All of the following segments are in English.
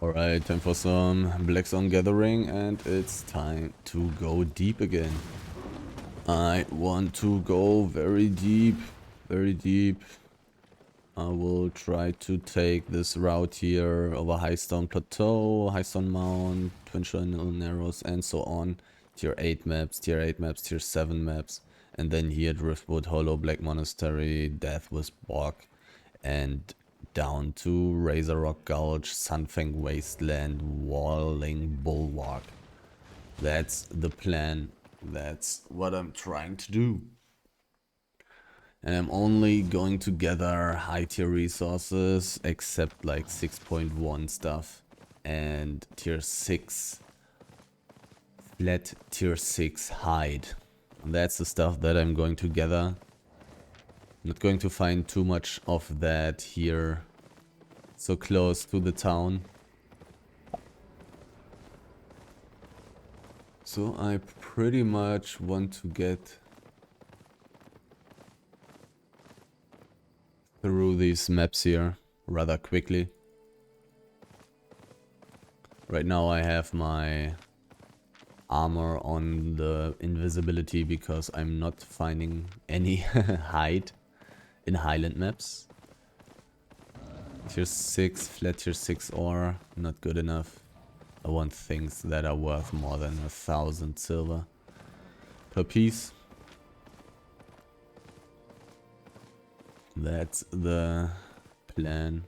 Alright, time for some Black Zone Gathering, and it's time to go deep again. I want to go very deep, very deep. I will try to take this route here over High Stone Plateau, High Stone Mount, Twin Channel Narrows, and so on. Tier 8 maps, Tier 8 maps, Tier 7 maps. And then here Driftwood, Hollow, Black Monastery, Death with Bog, and down to Razor Rock Gulch, Sunfang Wasteland, Walling Bulwark. That's the plan. That's what I'm trying to do. And I'm only going to gather high tier resources, except like 6.1 stuff and tier 6, flat tier 6 hide. And that's the stuff that I'm going to gather. Not going to find too much of that here, so close to the town. So I pretty much want to get through these maps here rather quickly. Right now I have my armor on the invisibility because I'm not finding any hide in Highland maps. Tier 6, flat tier 6 ore, not good enough. I want things that are worth more than 1,000 silver per piece. That's the plan.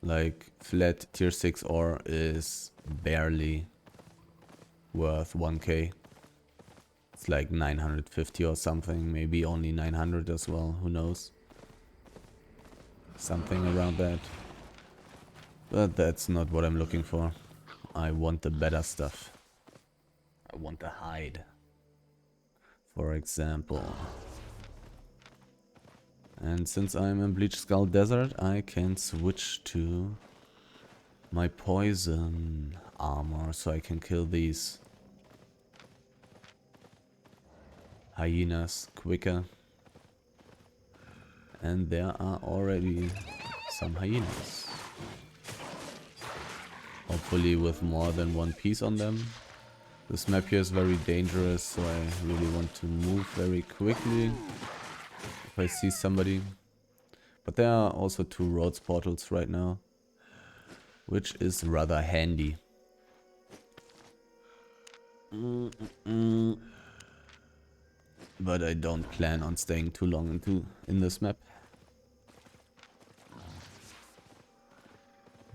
Like, flat tier 6 ore is barely worth 1k. It's like 950 or something, maybe only 900 as well, who knows. Something around that. But that's not what I'm looking for. I want the better stuff. I want the hide, for example. And since I'm in Bleach Skull Desert, I can switch to my poison armor so I can kill these hyenas quicker. And there are already some hyenas. Hopefully with more than one piece on them. This map here is very dangerous, so I really want to move very quickly if I see somebody. But there are also 2 roads portals right now, which is rather handy. But I don't plan on staying too long in this map.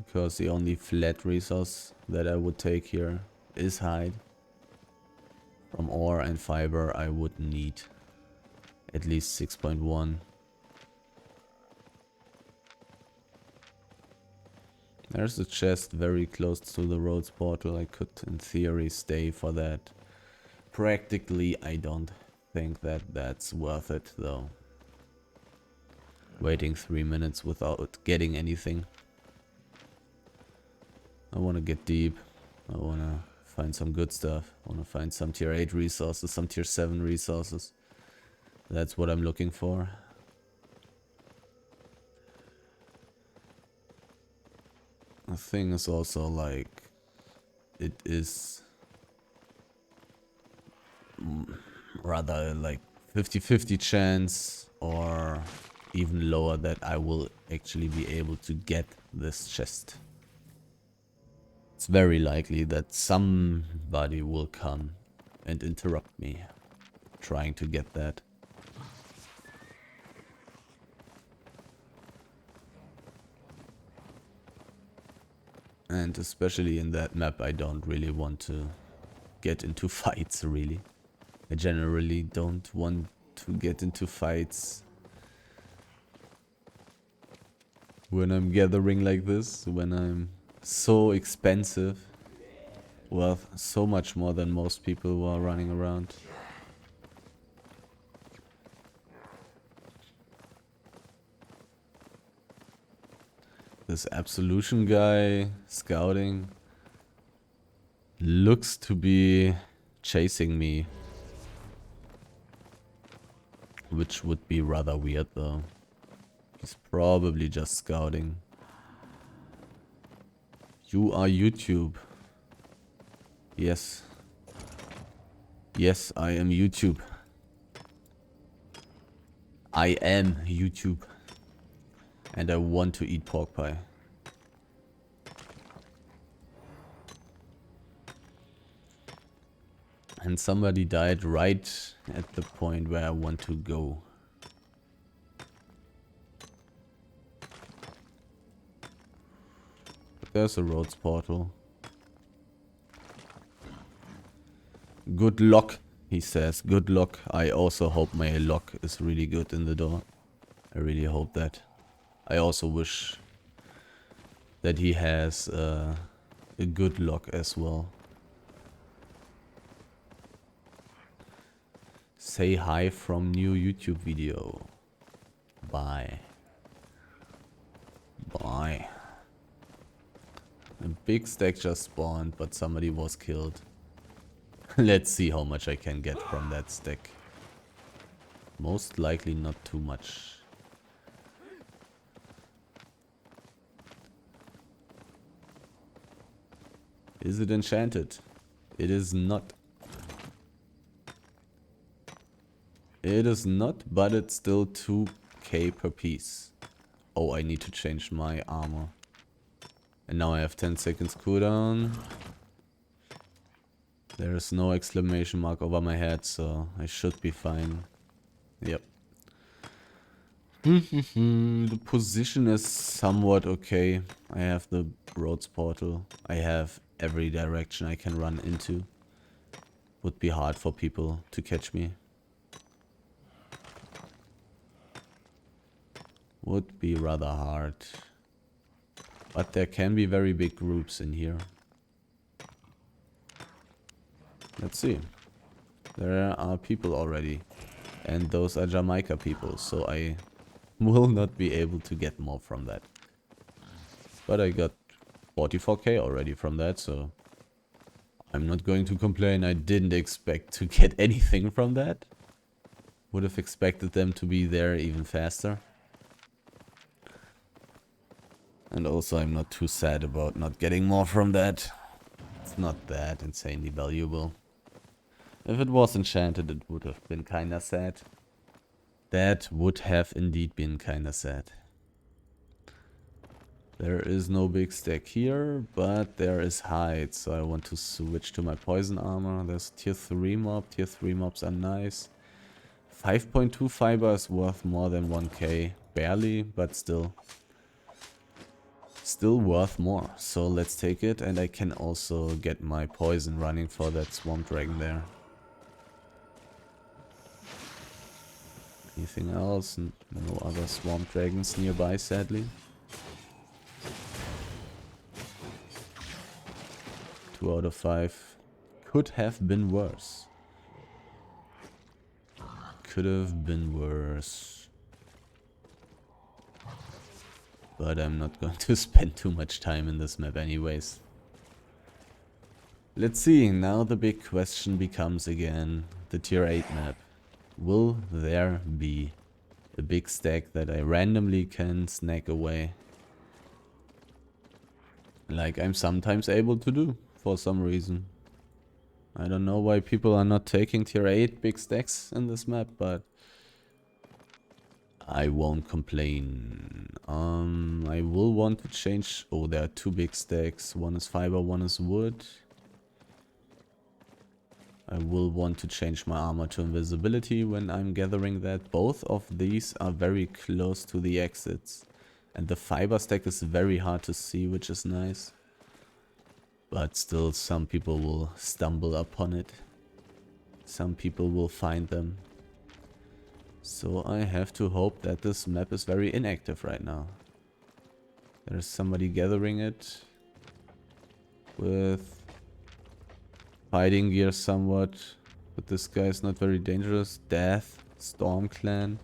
Because the only flat resource that I would take here is hide. From ore and fiber I would need at least 6.1. There's a chest very close to the roads portal. I could in theory stay for that. Practically I don't think that that's worth it though. Waiting 3 minutes without getting anything. I want to get deep. I want to find some good stuff. I want to find some tier 8 resources, some tier 7 resources. That's what I'm looking for. The thing is also like, it is rather like 50-50 chance or even lower that I will actually be able to get this chest. It's very likely that somebody will come and interrupt me trying to get that. And especially in that map I don't really want to get into fights really. I generally don't want to get into fights when I'm gathering like this, when I'm so expensive, worth so much more than most people who are running around. This Absolution guy scouting looks to be chasing me, which would be rather weird though. He's probably just scouting. You are YouTube. Yes. Yes, I am YouTube. I am YouTube. And I want to eat pork pie. And somebody died right at the point where I want to go. But there's a roads portal. Good luck, he says. Good luck. I also hope my luck is really good in the door. I really hope that. I also wish that he has a good luck as well. Say hi from new YouTube video. Bye. Bye. A big stack just spawned, but somebody was killed. Let's see how much I can get from that stack. Most likely not too much. Is it enchanted? It is not. It is not, but it's still 2k per piece. Oh, I need to change my armor. And now I have 10 seconds cooldown. There is no exclamation mark over my head, so I should be fine. Yep. The position is somewhat okay. I have the roads portal. I have every direction I can run into. Would be hard for people to catch me. Would be rather hard. But there can be very big groups in here. Let's see. There are people already. And those are Jamaica people, so I will not be able to get more from that. But I got 44k already from that, so I'm not going to complain. I didn't expect to get anything from that. Would have expected them to be there even faster. And also I'm not too sad about not getting more from that. It's not that insanely valuable. If it was enchanted, it would have been kinda sad. That would have indeed been kinda sad. There is no big stack here, but there is hide, so I want to switch to my poison armor. There's tier 3 mob. Tier 3 mobs are nice. 5.2 fiber is worth more than 1k. Barely, but still. Still worth more. So let's take it, and I can also get my poison running for that swamp dragon there. Anything else? No other swamp dragons nearby, sadly. 2 out of 5. Could have been worse. Could have been worse. But I'm not going to spend too much time in this map anyways. Let's see, now the big question becomes again the tier 8 map. Will there be a big stack that I randomly can snack away? Like I'm sometimes able to do, for some reason. I don't know why people are not taking tier 8 big stacks in this map, but I won't complain. I will want to change... Oh, there are 2 big stacks. One is fiber, one is wood. I will want to change my armor to invisibility when I'm gathering that. Both of these are very close to the exits. And the fiber stack is very hard to see, which is nice. But still, some people will stumble upon it. Some people will find them. So I have to hope that this map is very inactive right now. There's somebody gathering it with fighting gear somewhat, but this guy is not very dangerous. Death, Storm Clan.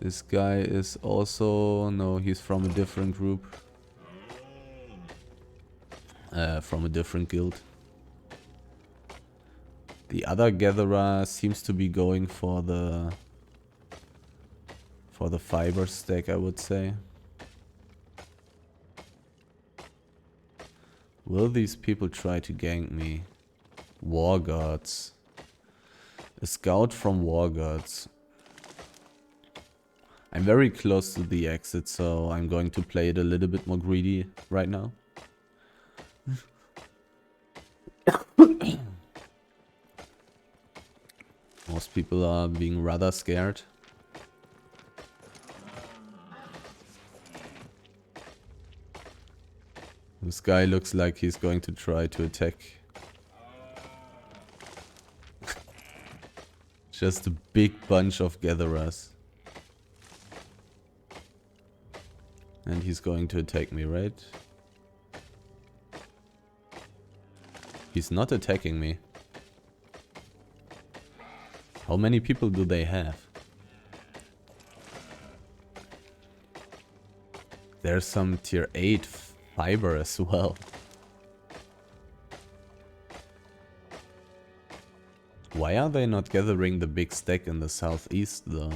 This guy is also... no, he's from a different group. From a different guild. The other gatherer seems to be going for For the fiber stack, I would say. Will these people try to gank me? War Gods. A scout from War Gods. I'm very close to the exit, so I'm going to play it a little bit more greedy right now. Most people are being rather scared. This guy looks like he's going to try to attack. Just a big bunch of gatherers. And he's going to attack me, right? He's not attacking me. How many people do they have? There's some tier 8 fiber as well. Why are they not gathering the big stack in the southeast though?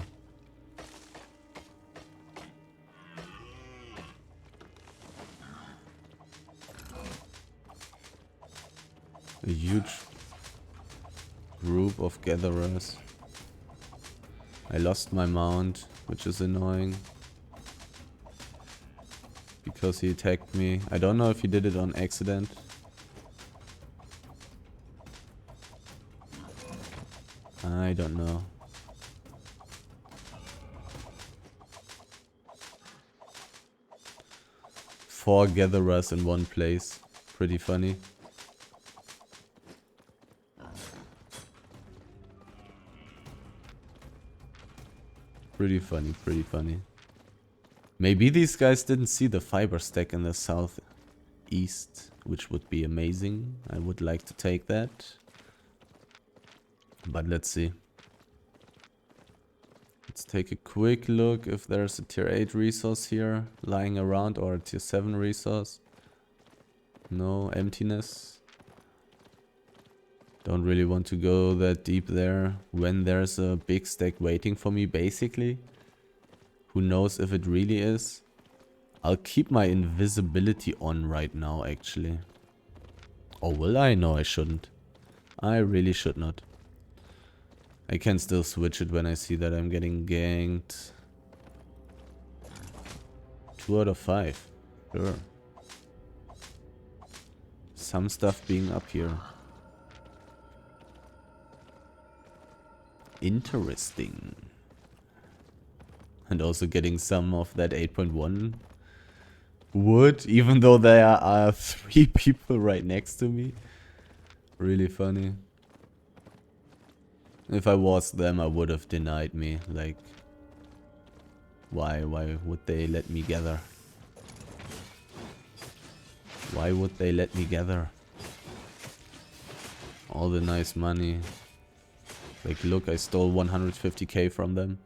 A huge group of gatherers. I lost my mount, which is annoying. Because he attacked me. I don't know if he did it on accident. I don't know. Four gatherers in one place. Pretty funny. Pretty funny, pretty funny. Maybe these guys didn't see the fiber stack in the southeast, which would be amazing. I would like to take that. But let's see. Let's take a quick look if there's a tier 8 resource here lying around or a tier 7 resource. No, emptiness. Don't really want to go that deep there when there's a big stack waiting for me, basically. Who knows if it really is? I'll keep my invisibility on right now, actually. Or will I? No, I shouldn't. I really should not. I can still switch it when I see that I'm getting ganked. 2 out of 5. Sure. Some stuff being up here. Interesting. And also getting some of that 8.1 wood, even though there are 3 people right next to me. Really funny. If I was them, I would have denied me. Like, why would they let me gather? Why would they let me gather? All the nice money. Like, look, I stole 150k from them.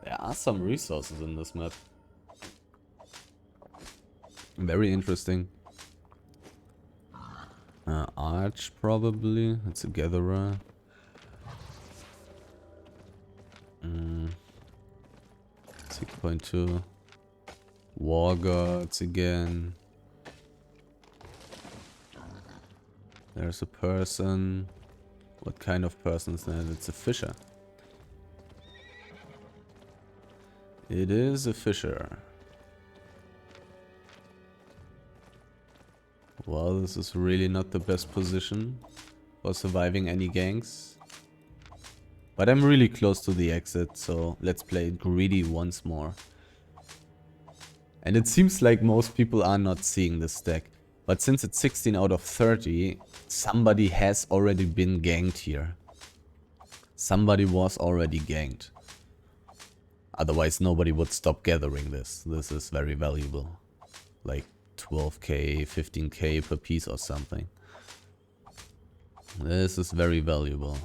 There are some resources in this map. Very interesting. Arch, probably. It's a gatherer. 6.2. War Gods again. There's a person. What kind of person is that? It's a fisher. It is a fisher. Well, this is really not the best position for surviving any ganks. But I'm really close to the exit, so let's play it greedy once more. And it seems like most people are not seeing this stack. But since it's 16 out of 30, somebody has already been ganked here. Somebody was already ganked. Otherwise nobody would stop gathering this. This is very valuable. Like 12k, 15k per piece or something. This is very valuable.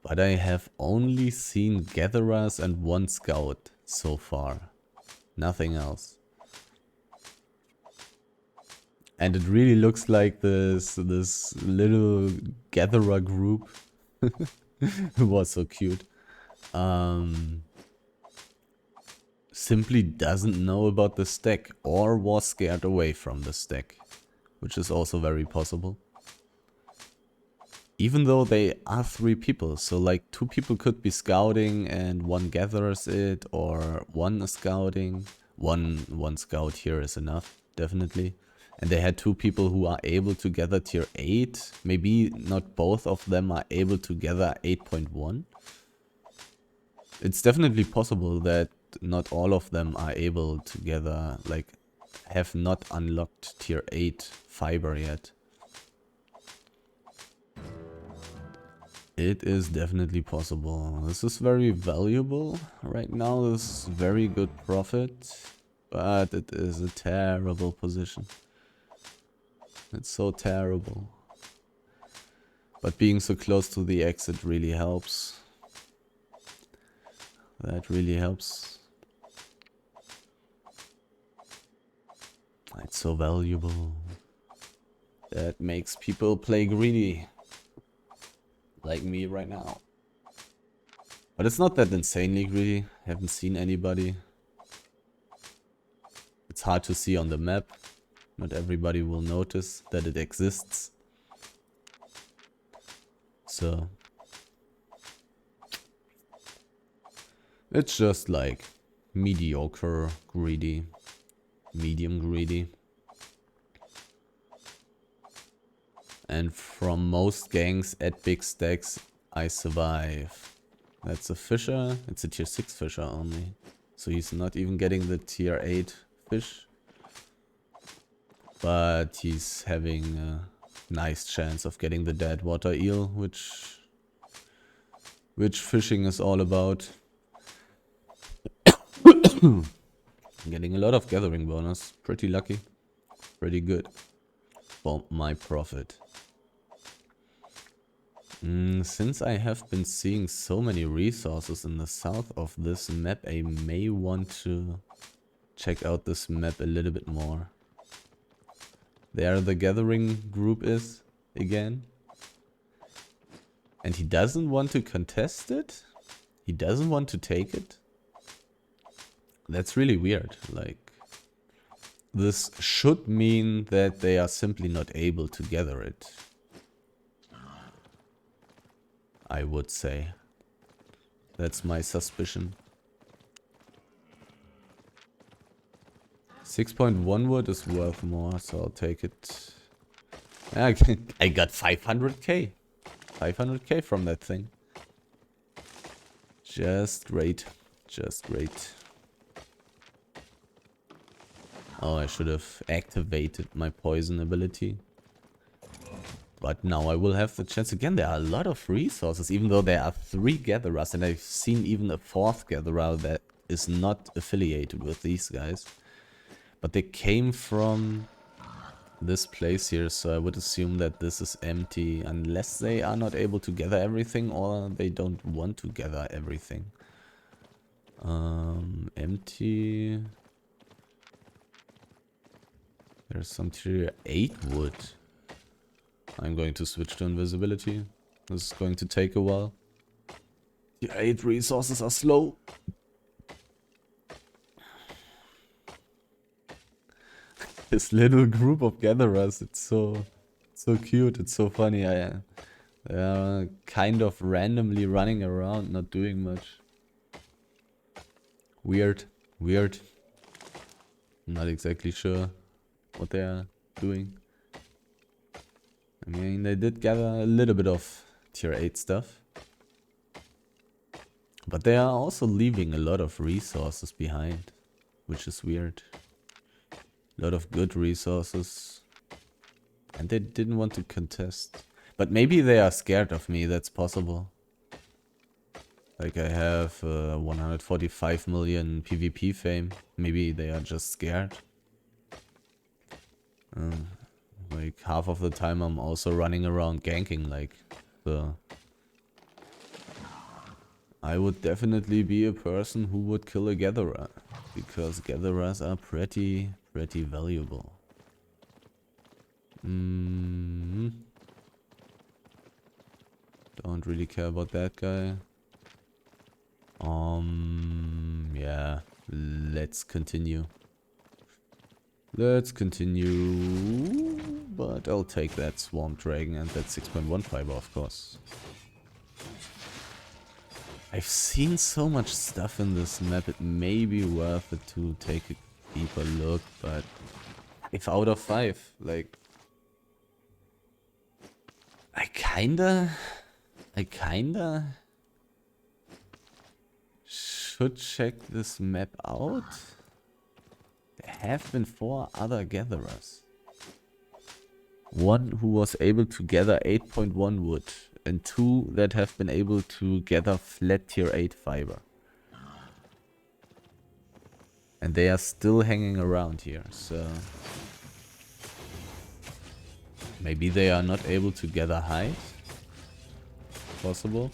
But I have only seen gatherers and 1 scout so far. Nothing else. And it really looks like this little gatherer group who was so cute. Um, simply doesn't know about the stack or was scared away from the stack, which is also very possible. Even though they are 3 people, so like 2 people could be scouting and 1 gathers it, or 1 is scouting. One scout here is enough, definitely. And they had 2 people who are able to gather tier 8. Maybe not both of them are able to gather 8.1. It's definitely possible that not all of them are able to gather, like, have not unlocked tier 8 fiber yet. It is definitely possible. This is very valuable right now. This is very good profit, but it is a terrible position. It's so terrible. But being so close to the exit really helps. That really helps. It's so valuable. That makes people play greedy. Like me right now. But it's not that insanely greedy. Haven't seen anybody. It's hard to see on the map. Not everybody will notice that it exists. So it's just like mediocre greedy. Medium greedy. And from most gangs at big stacks, I survive. That's a fisher. It's a tier 6 fisher only. So he's not even getting the tier 8 fish. But he's having a nice chance of getting the dead water eel, which fishing is all about. Getting a lot of gathering bonus. Pretty lucky. Pretty good. For my profit. Since I have been seeing so many resources in the south of this map, I may want to check out this map a little bit more. There the gathering group is again. And he doesn't want to contest it? He doesn't want to take it? That's really weird. Like, this should mean that they are simply not able to gather it. I would say. That's my suspicion. 6.1 wood is worth more, so I'll take it. I got 500k. 500k from that thing. Just great. Just great. Oh, I should have activated my poison ability. But now I will have the chance again. There are a lot of resources, even though there are 3 gatherers. And I've seen even a 4th gatherer that is not affiliated with these guys. But they came from this place here, so I would assume that this is empty. Unless they are not able to gather everything or they don't want to gather everything. Empty. There's some tier 8 wood. I'm going to switch to invisibility. This is going to take a while. Tier 8 resources are slow. This little group of gatherers, it's so cute, it's so funny. They are kind of randomly running around, not doing much. Weird. I'm not exactly sure what they are doing. I mean, they did gather a little bit of tier 8 stuff. But they are also leaving a lot of resources behind, which is weird. A lot of good resources. And they didn't want to contest. But maybe they are scared of me, that's possible. Like I have 145 million PvP fame. Maybe they are just scared. Like half of the time I'm also running around ganking, like, so I would definitely be a person who would kill a gatherer, because gatherers are pretty valuable. Don't really care about that guy. Yeah. Let's continue. Let's continue. But I'll take that Swamp Dragon and that 6.1 fiber, of course. I've seen so much stuff in this map, it may be worth it to take a deeper look, but 5 out of 5, like... I kinda should check this map out. There have been 4 other gatherers. One who was able to gather 8.1 wood, and 2 that have been able to gather flat tier 8 fiber. And they are still hanging around here, so... Maybe they are not able to gather height? Possible?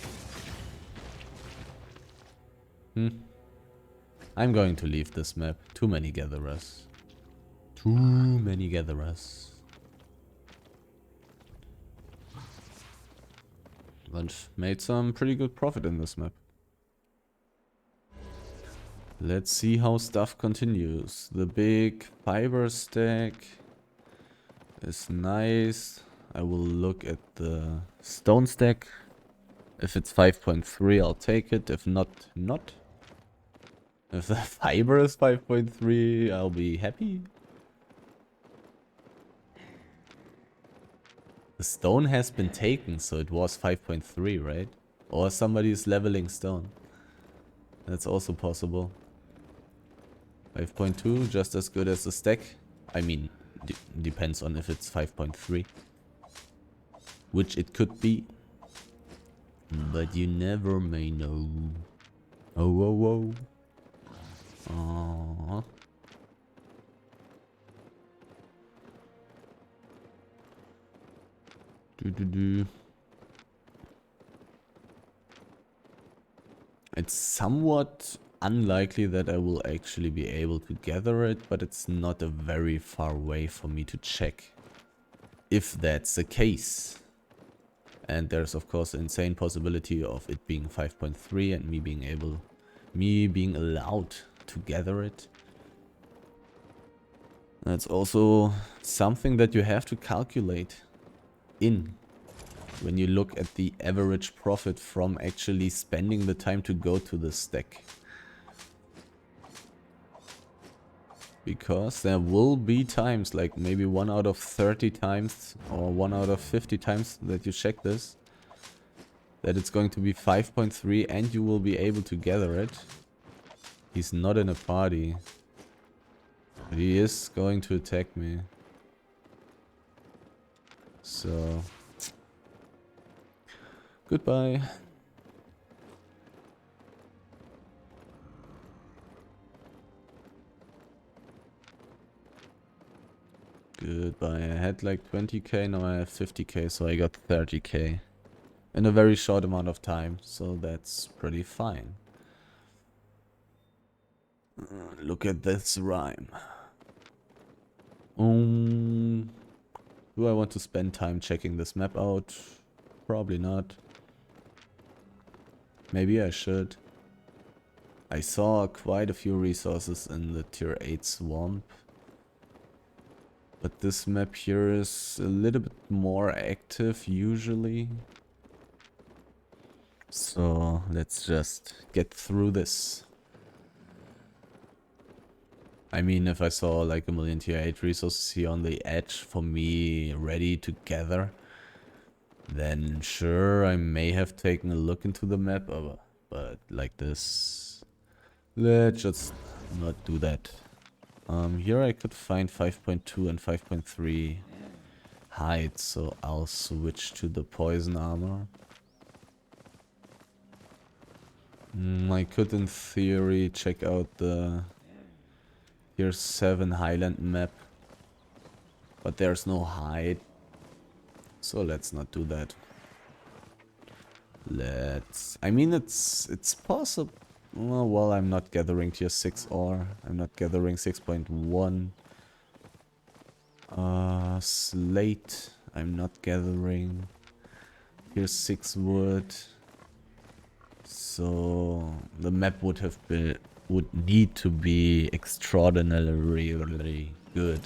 I'm going to leave this map. Too many gatherers. Too many gatherers. But made some pretty good profit in this map. Let's see how stuff continues. The big fiber stack is nice. I will look at the stone stack. If it's 5.3, I'll take it. If not, not. If the fiber is 5.3, I'll be happy. The stone has been taken, so it was 5.3, right? Or somebody is leveling stone. That's also possible. 5.2, just as good as the stack. I mean, depends on if it's 5.3. Which it could be. But you never may know. Oh, oh, oh. Aww. It's somewhat unlikely that I will actually be able to gather it, but it's not a very far way for me to check if that's the case. And there's of course an insane possibility of it being 5.3 and me being allowed to gather it. That's also something that you have to calculate in when you look at the average profit from actually spending the time to go to the stack. Because there will be times, like maybe 1 out of 30 times or 1 out of 50 times that you check this, that it's going to be 5.3 and you will be able to gather it. He's not in a party, but he is going to attack me. So, goodbye. Goodbye. I had like 20k, now I have 50k, so I got 30k. In a very short amount of time, so that's pretty fine. Look at this rhyme. Do I want to spend time checking this map out? Probably not. Maybe I should. I saw quite a few resources in the tier 8 swamp. But this map here is a little bit more active usually. So let's just get through this. I mean, if I saw like a million tier 8 resources here on the edge for me ready to gather, then sure, I may have taken a look into the map, but like this, let's just not do that. Here I could find 5.2 and 5.3 height, so I'll switch to the poison armor. I could in theory check out the tier 7 Highland map, but there's no height, so let's not do that. I mean, it's possible. Oh, well, I'm not gathering tier 6 ore. I'm not gathering 6.1. slate. I'm not gathering. Here's 6 wood. So the map would need to be extraordinarily good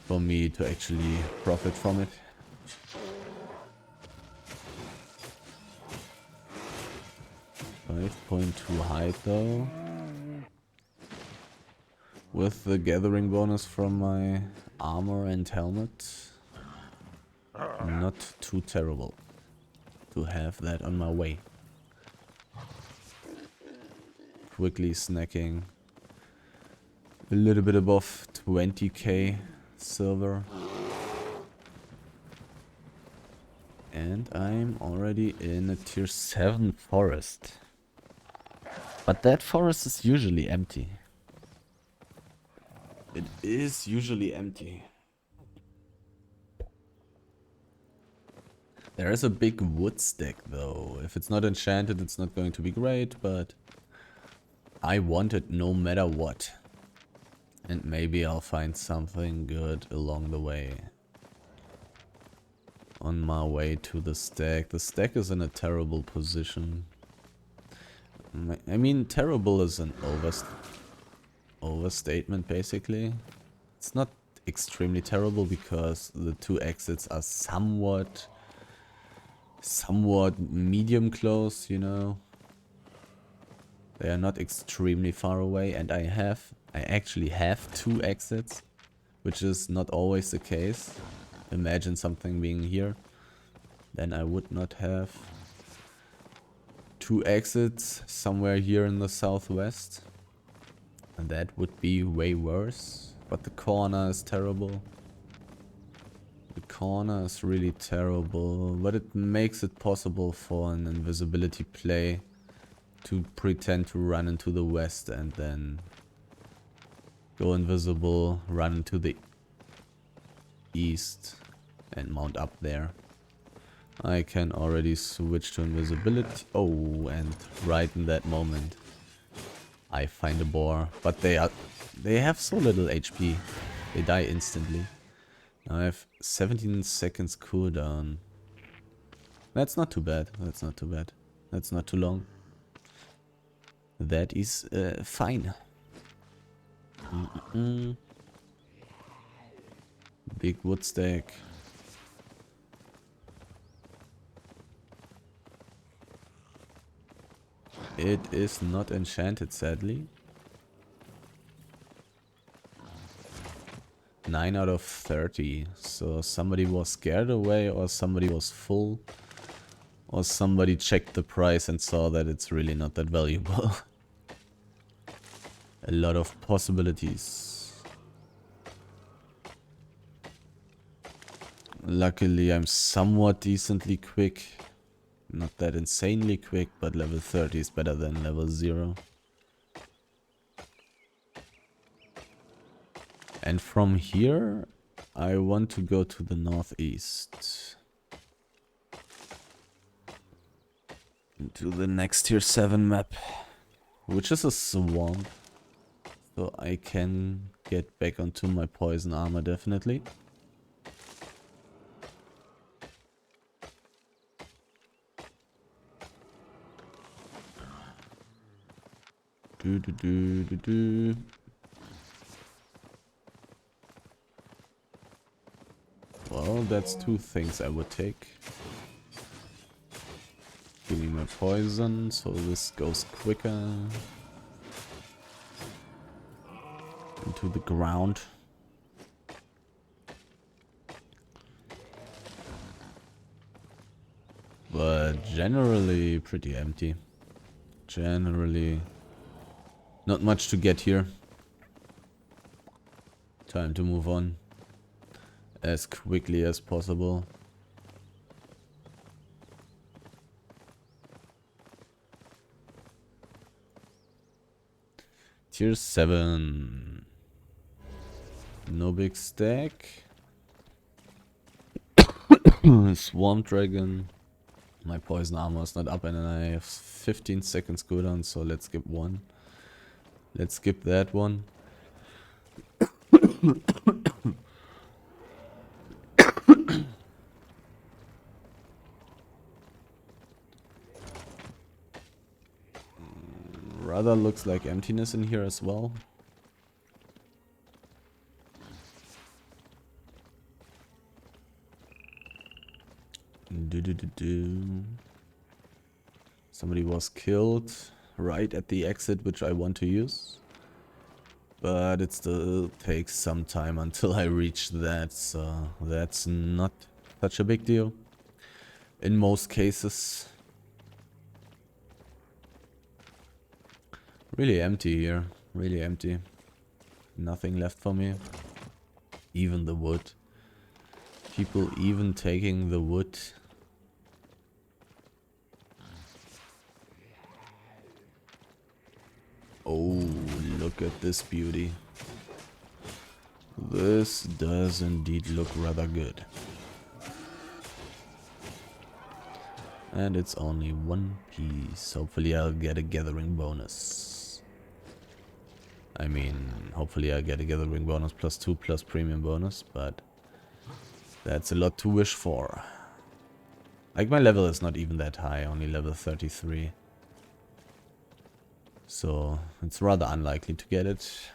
for me to actually profit from it. 5.2 height though. With the gathering bonus from my armor and helmet. Not too terrible to have that on my way. Quickly snacking a little bit above 20k silver. And I'm already in a tier 7 forest. But that forest is usually empty. It is usually empty. There is a big wood stack though. If it's not enchanted, it's not going to be great, but I want it no matter what. And maybe I'll find something good along the way. On my way to the stack. The stack is in a terrible position. I mean, terrible is an overstatement basically. It's not extremely terrible because the 2 exits are somewhat medium close, you know. They are not extremely far away, and I actually have 2 exits, which is not always the case. Imagine something being here, then I would not have 2 exits somewhere here in the southwest, and that would be way worse. But the corner is terrible. The corner is really terrible, but it makes it possible for an invisibility play to pretend to run into the west and then go invisible, run into the east and mount up there. I can already switch to invisibility. Oh, and right in that moment I find a boar, but they have so little HP. They die instantly. Now I have 17 seconds cooldown. That's not too bad. That's not too bad. That's not too long. That is fine. Big wood stack. It is not enchanted, sadly. 9 out of 30. So somebody was scared away, or somebody was full, or somebody checked the price and saw that it's really not that valuable. A lot of possibilities. Luckily I'm somewhat decently quick. Not that insanely quick, but level 30 is better than level 0. And from here, I want to go to the northeast. To the next tier 7 map, which is a swamp. So I can get back onto my poison armor definitely. Well, that's 2 things I would take. Give me my poison, so this goes quicker into the ground. But generally pretty empty. Generally not much to get here. Time to move on as quickly as possible. Tier 7. No big stack. Swamp Dragon. My poison armor is not up and I have 15 seconds cooldown, so let's skip one. Let's skip that one. Rather looks like emptiness in here as well. Somebody was killed right at the exit, which I want to use. But it still takes some time until I reach that, so that's not such a big deal. In most cases. Really empty here. Really empty. Nothing left for me. Even the wood. People even taking the wood. Oh, look at this beauty. This does indeed look rather good. And it's only one piece. Hopefully I'll get a gathering bonus. I mean, hopefully I get a gathering bonus +2 plus premium bonus, but that's a lot to wish for. Like, my level is not even that high, only level 33. So it's rather unlikely to get it.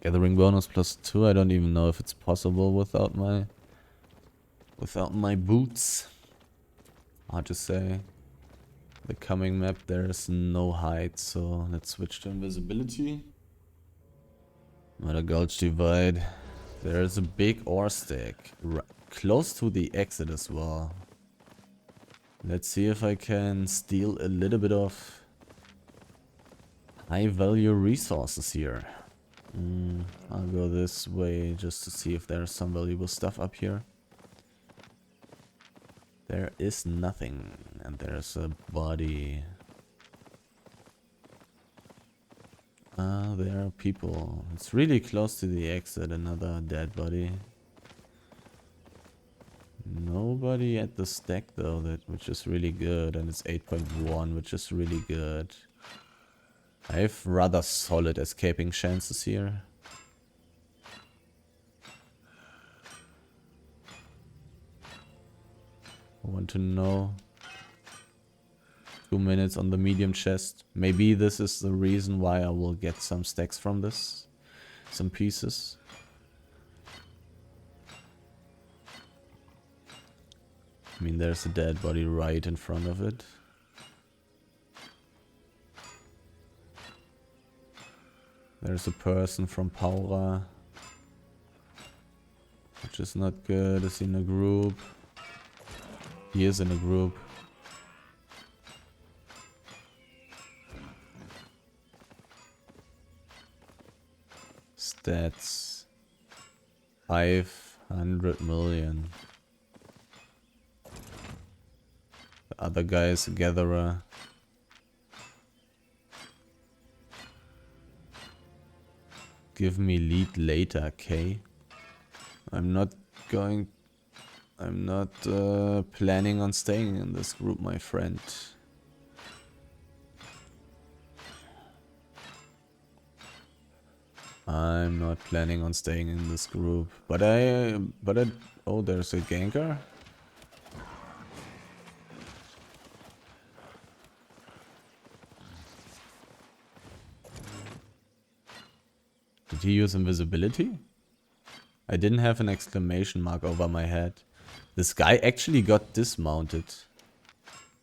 Gathering bonus +2, I don't even know if it's possible without my boots. Hard to say. The coming map there's no height, so let's switch to invisibility. Another gulch divide. There's a big ore stack close to the exit as well. Let's see if I can steal a little bit of high value resources here. I'll go this way just to see if there's some valuable stuff up here. There is nothing, and there's a body. There are people. It's really close to the exit, another dead body. Nobody at the stack though, which is really good, and it's 8.1, which is really good. I have rather solid escaping chances here. I want to know. 2 minutes on the medium chest. Maybe this is the reason why I will get some stacks from this. Some pieces. I mean, there's a dead body right in front of it. There's a person from Paura, which is not good. Is he in a group? He is in a group. Stats. 500 million. The other guy is a gatherer. Give me lead later, K. I'm not planning on staying in this group, my friend. I'm not planning on staying in this group. But oh, there's a ganker? Did he use invisibility? I didn't have an exclamation mark over my head. This guy actually got dismounted.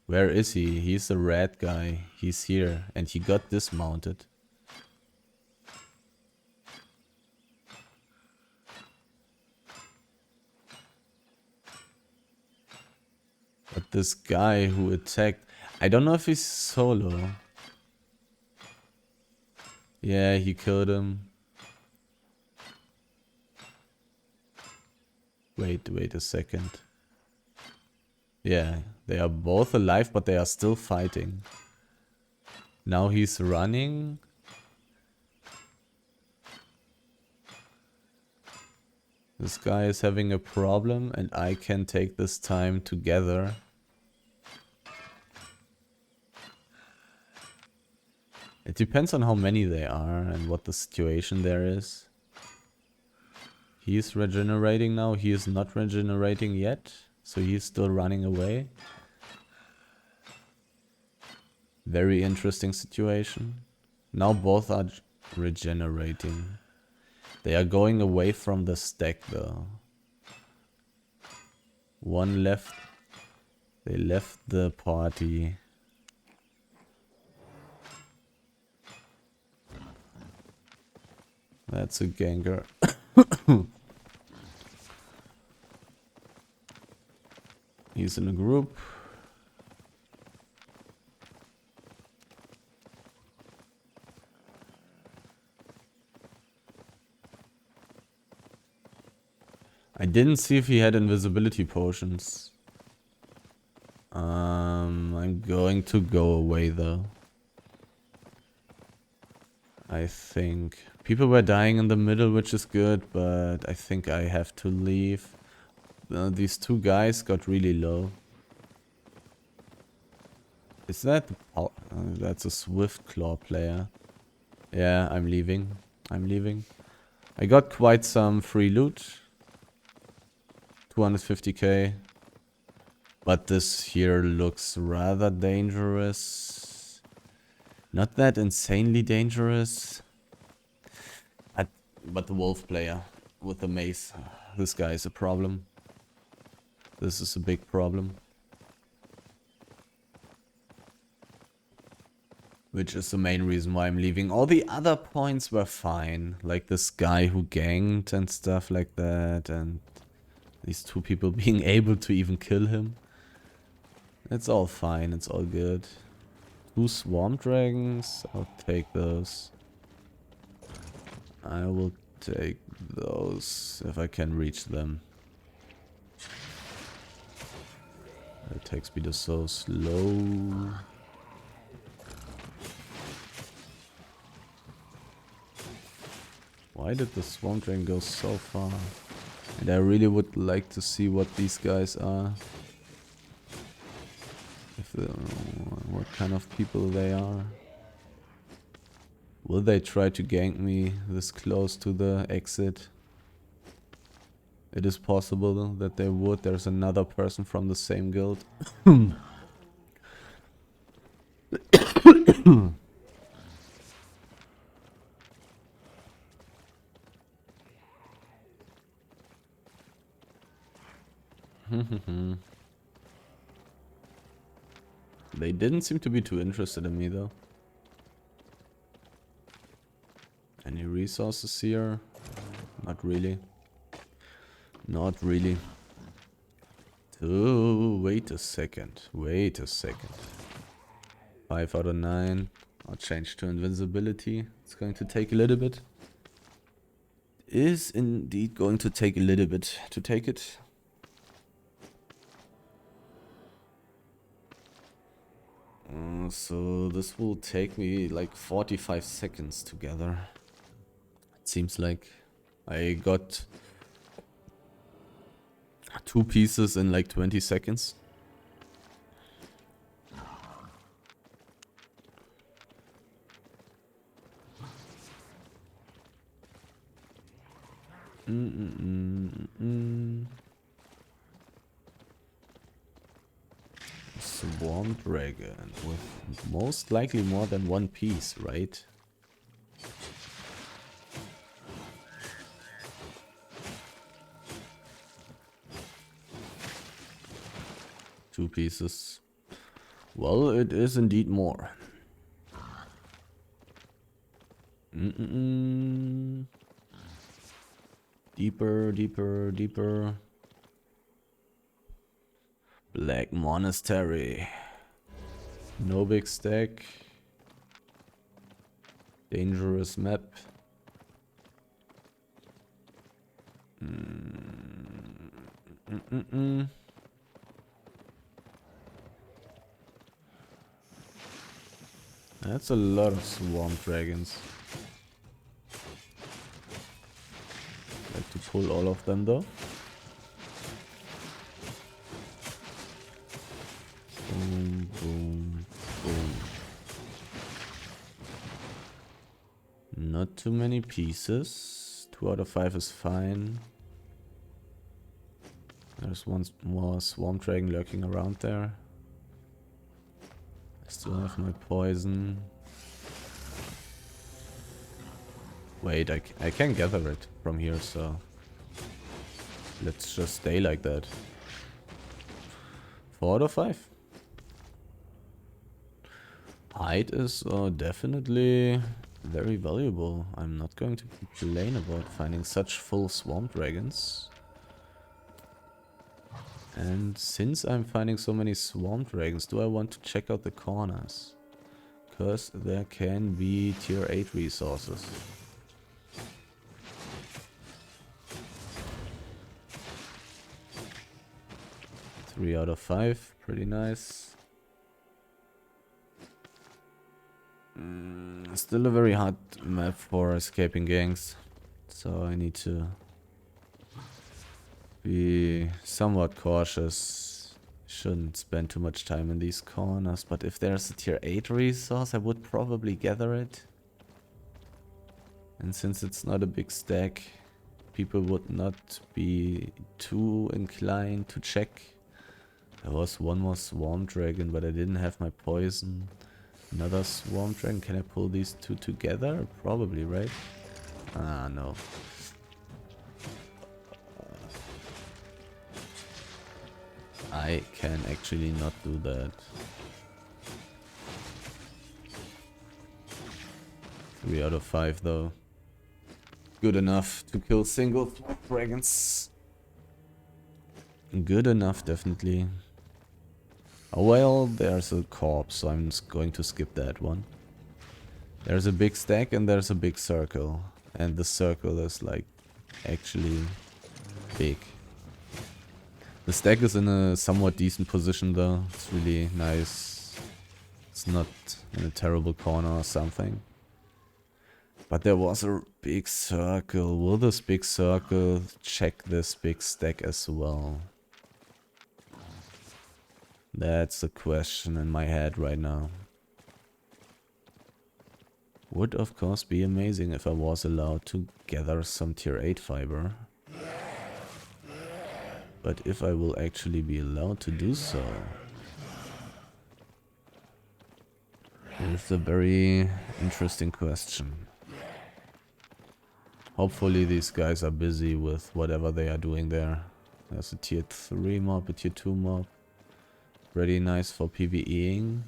Where is he? He's the red guy. He's here. And he got dismounted. But this guy who attacked... I don't know if he's solo. Yeah, he killed him. Wait a second. Yeah, they are both alive, but they are still fighting. Now he's running. This guy is having a problem, and I can take this time to gather. It depends on how many they are and what the situation there is. He's regenerating now. He is not regenerating yet. So he's still running away. Very interesting situation. Now both are regenerating. They are going away from the stack though. One left. They left the party. That's a ganker. He's in a group. I didn't see if he had invisibility potions. I'm going to go away though. I think people were dying in the middle, which is good, but I think I have to leave. These two guys got really low. Is that that's a Swift Claw player. Yeah, I'm leaving. I'm leaving. I got quite some free loot. 250k. But this here looks rather dangerous. Not that insanely dangerous. But the wolf player with the mace. This guy is a problem. This is a big problem. Which is the main reason why I'm leaving. All the other points were fine. Like this guy who ganked and stuff like that. And these two people being able to even kill him. It's all fine. It's all good. 2 swarm dragons. I'll take those. I will take those if I can reach them. The attack speed is so slow. Why did the swarm dragon go so far? And I really would like to see what these guys are. What kind of people they are. Will they try to gank me this close to the exit? It is possible that they would. There's another person from the same guild. They didn't seem to be too interested in me though. Any resources here? Not really. Not really. Oh, wait a second. Wait a second. 5 out of 9. I'll change to invincibility. It's going to take a little bit. Is indeed going to take a little bit to take it. So this will take me like 45 seconds to gather. It seems like I got 2 pieces in like 20 seconds. Swarm dragon with most likely more than 1 piece, right? Two pieces. Well, it is indeed more. Deeper, deeper, deeper. Black Monastery. No big stack. Dangerous map. That's a lot of swarm dragons. Like to pull all of them though. Boom, boom, boom. Not too many pieces. 2 out of 5 is fine. There's one more Swarm Dragon lurking around there. I still have my poison. Wait, I can gather it from here, so let's just stay like that. 4 out of 5. Height is definitely very valuable. I'm not going to complain about finding such full Swarm Dragons. And since I'm finding so many Swarm Dragons, do I want to check out the corners? Because there can be tier 8 resources. Three out of 5, pretty nice. Still a very hard map for escaping gangs, so I need to be somewhat cautious. Shouldn't spend too much time in these corners, but if there's a tier 8 resource, I would probably gather it. And since it's not a big stack, people would not be too inclined to check. There was one more Swarm Dragon, but I didn't have my poison. Another Swarm Dragon. Can I pull these two together? Probably, right? Ah, no. I can actually not do that. 3 out of 5 though. Good enough to kill single dragons. Good enough, definitely. Oh well, there's a corpse, so I'm just going to skip that one. There's a big stack and there's a big circle. And the circle is like actually big. The stack is in a somewhat decent position though. It's really nice. It's not in a terrible corner or something. But there was a big circle. Will this big circle check this big stack as well? That's the question in my head right now. Would of course be amazing if I was allowed to gather some tier 8 fiber. But if I will actually be allowed to do so, it's a very interesting question. Hopefully these guys are busy with whatever they are doing there. There's a tier 3 mob, a tier 2 mob. Pretty nice for PvEing.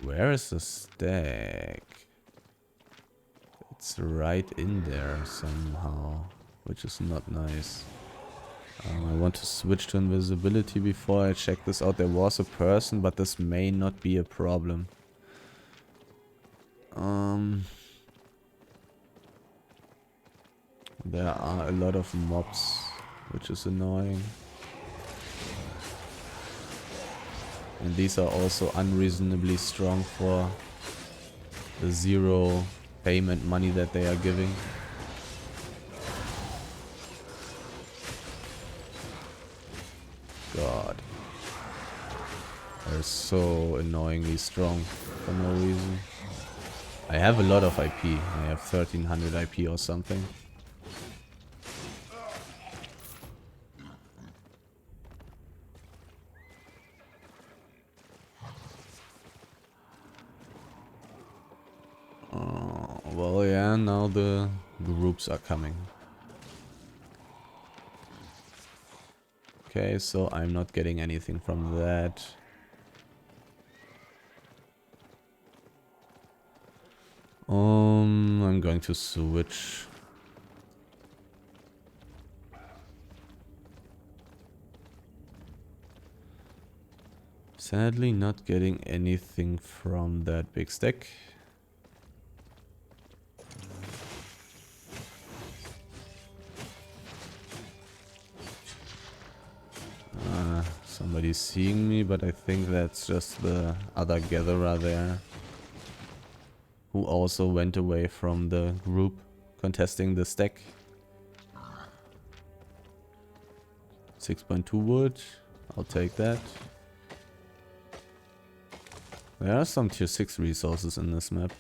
Where is the stack? It's right in there somehow, which is not nice. I want to switch to invisibility before I check this out. There was a person, but this may not be a problem. There are a lot of mobs, which is annoying. And these are also unreasonably strong for the 0 payment money that they are giving. God. They're so annoyingly strong for no reason. I have a lot of IP. I have 1300 IP or something. Well, yeah, now the groups are coming. Okay, so I'm not getting anything from that. I'm going to switch. Sadly, not getting anything from that big stack. Somebody's seeing me, but I think that's just the other gatherer there, who also went away from the group contesting the stack. 6.2 wood, I'll take that. There are some tier 6 resources in this map.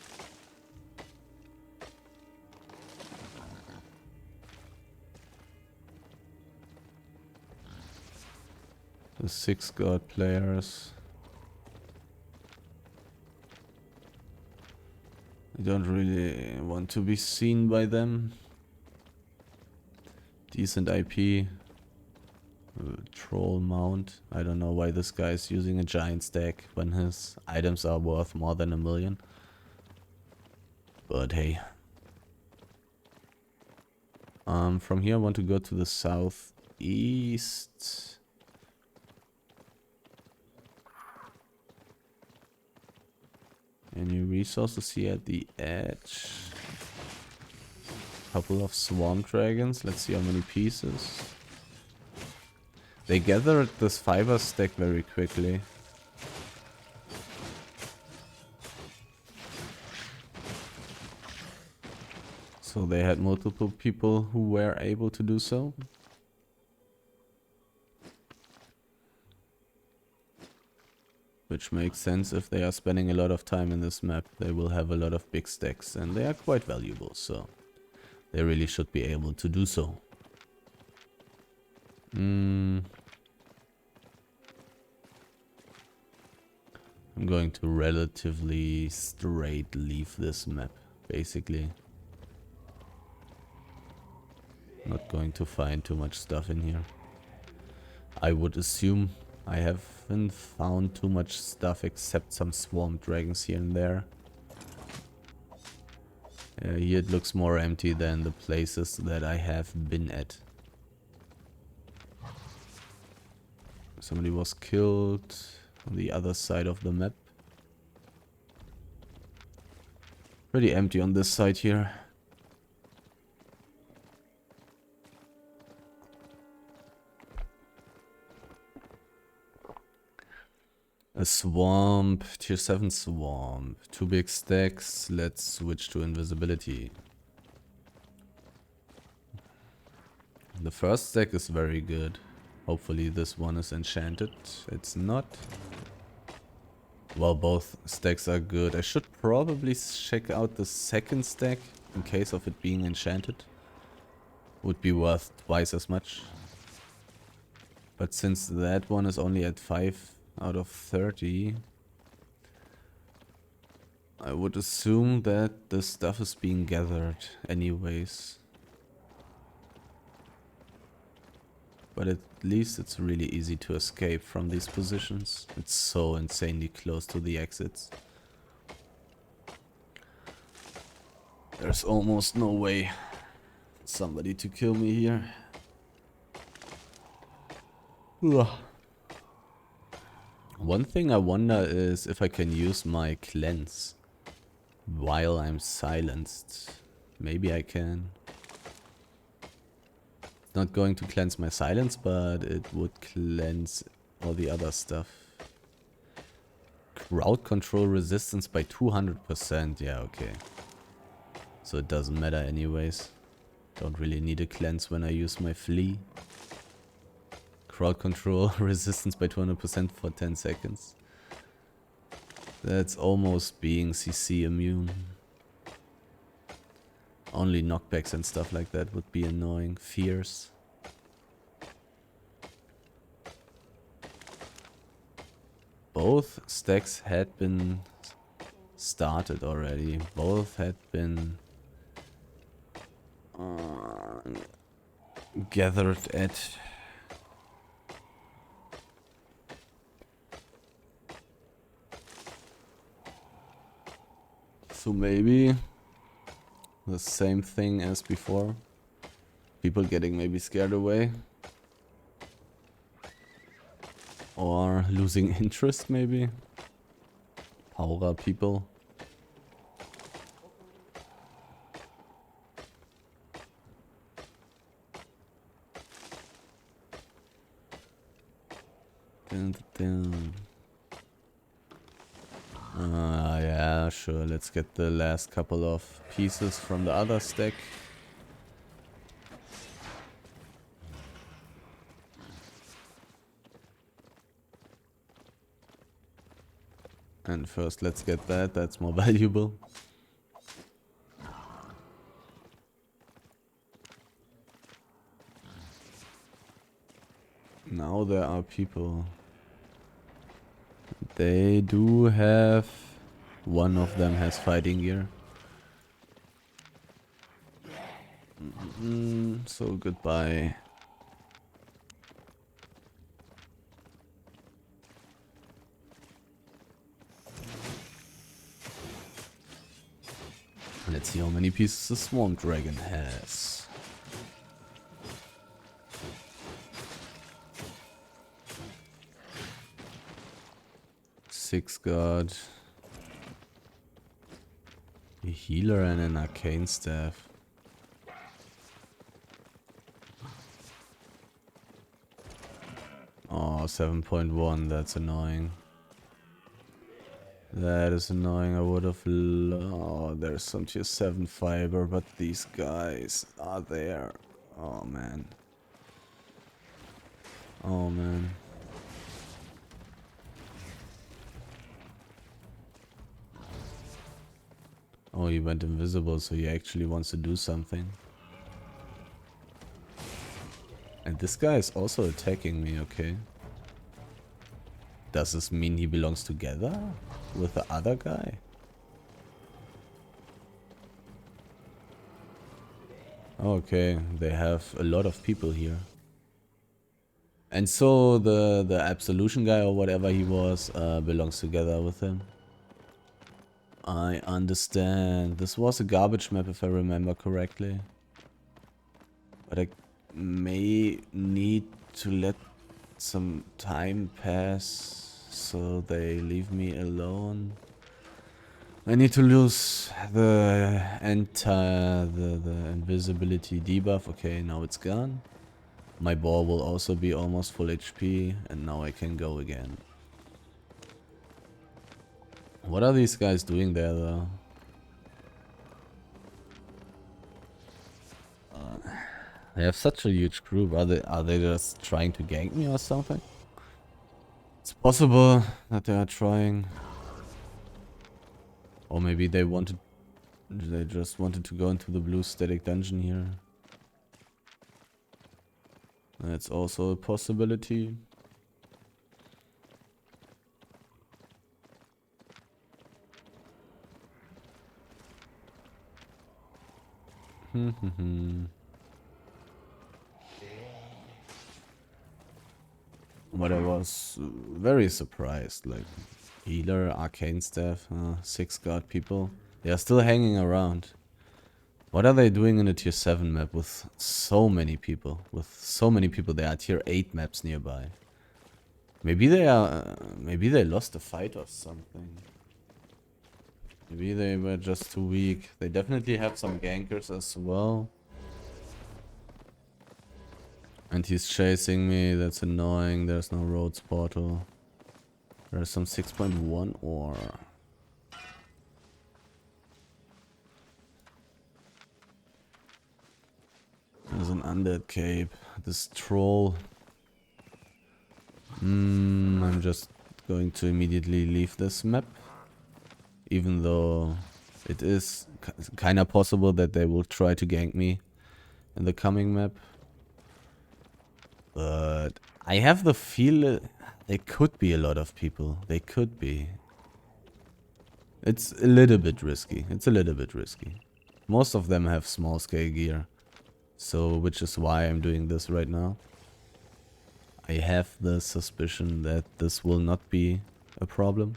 The 6 god players. I don't really want to be seen by them. Decent IP. Troll mount. I don't know why this guy is using a giant stack when his items are worth more than 1 million. But hey. From here I want to go to the southeast. Any resources here at the edge? Couple of swarm dragons. Let's see how many pieces. They gathered this fiber stack very quickly. So they had multiple people who were able to do so. Which makes sense. If they are spending a lot of time in this map, they will have a lot of big stacks, and they are quite valuable, so they really should be able to do so. I'm going to relatively straight leave this map, basically. Not going to find too much stuff in here. I would assume. I haven't found too much stuff except some swarm dragons here and there. Here it looks more empty than the places that I have been at. Somebody was killed on the other side of the map. Pretty empty on this side here. A swamp, tier 7 swamp. 2 big stacks. Let's switch to invisibility. The first stack is very good. Hopefully this one is enchanted. It's not. Well, both stacks are good. I should probably check out the second stack in case of it being enchanted. Would be worth twice as much. But since that one is only at 5 out of 30, I would assume that the stuff is being gathered anyways. But at least it's really easy to escape from these positions. It's so insanely close to the exits. There's almost no way for somebody to kill me here. Ugh. One thing I wonder is if I can use my cleanse while I'm silenced. Maybe I can. It's not going to cleanse my silence, but it would cleanse all the other stuff. Crowd control resistance by 200%. Yeah, okay. So it doesn't matter anyways. Don't really need a cleanse when I use my flea. Crowd control resistance by 200% for 10 seconds. That's almost being CC immune. Only knockbacks and stuff like that would be annoying. Fears. Both stacks had been started already. Both had been gathered at. So maybe the same thing as before. People getting maybe scared away. Or losing interest maybe. Power people. Yeah, sure. Let's get the last couple of pieces from the other stack. And first, let's get that. That's more valuable. Now there are people. They do have... One of them has fighting gear. So goodbye. Let's see how many pieces the Swarm Dragon has. Six guard. A healer and an arcane staff. Oh, 7.1, that's annoying. That is annoying. I would have... Oh, there's some tier 7 fiber, but these guys are there. Oh, man. Oh, man. Oh, he went invisible, so he actually wants to do something. And this guy is also attacking me, okay. Does this mean he belongs together with the other guy? Okay, they have a lot of people here. And so the Absolution guy or whatever he was belongs together with him. I understand. This was a garbage map if I remember correctly. But I may need to let some time pass so they leave me alone. I need to lose the the invisibility debuff. Okay, now it's gone. My ball will also be almost full HP and now I can go again. What are these guys doing there though? They have such a huge group. Are they just trying to gank me or something? It's possible that they are trying. Or maybe they just wanted to go into the blue static dungeon here. That's also a possibility. But I was very surprised, like healer, arcane staff, 6 guard people. They are still hanging around. What are they doing in a tier 7 map with so many people? With so many people, there are tier 8 maps nearby. Maybe they are, maybe they lost a fight or something. Maybe they were just too weak. They definitely have some gankers as well. And he's chasing me, that's annoying. There's no roads portal. There's some 6.1 ore. There's an undead cape. This troll. I'm just going to immediately leave this map. Even though it is kinda possible that they will try to gank me in the coming map. But I have the feel there could be a lot of people. They could be. It's a little bit risky. It's a little bit risky. Most of them have small scale gear. So, which is why I'm doing this right now. I have the suspicion that this will not be a problem.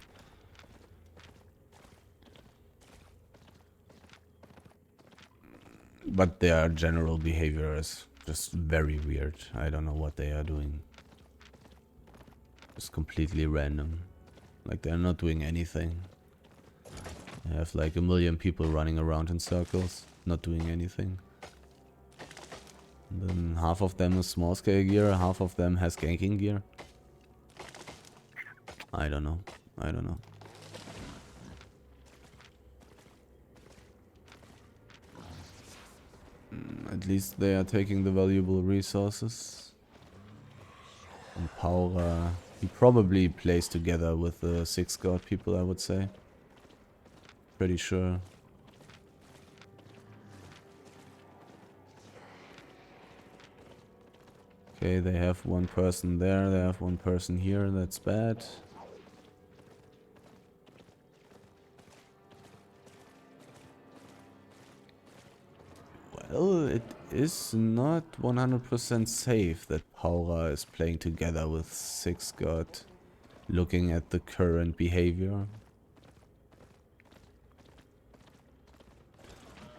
But their general behavior is just very weird. I don't know what they are doing. It's completely random. Like they're not doing anything. They have like a million people running around in circles, not doing anything. And then half of them is small scale gear, half of them has ganking gear. I don't know. I don't know. At least they are taking the valuable resources. And Paura, he probably plays together with the 6 guard people, I would say. Pretty sure. Okay, they have one person there, they have one person here, that's bad. Well, it is not 100% safe that Paura is playing together with Six God, looking at the current behavior.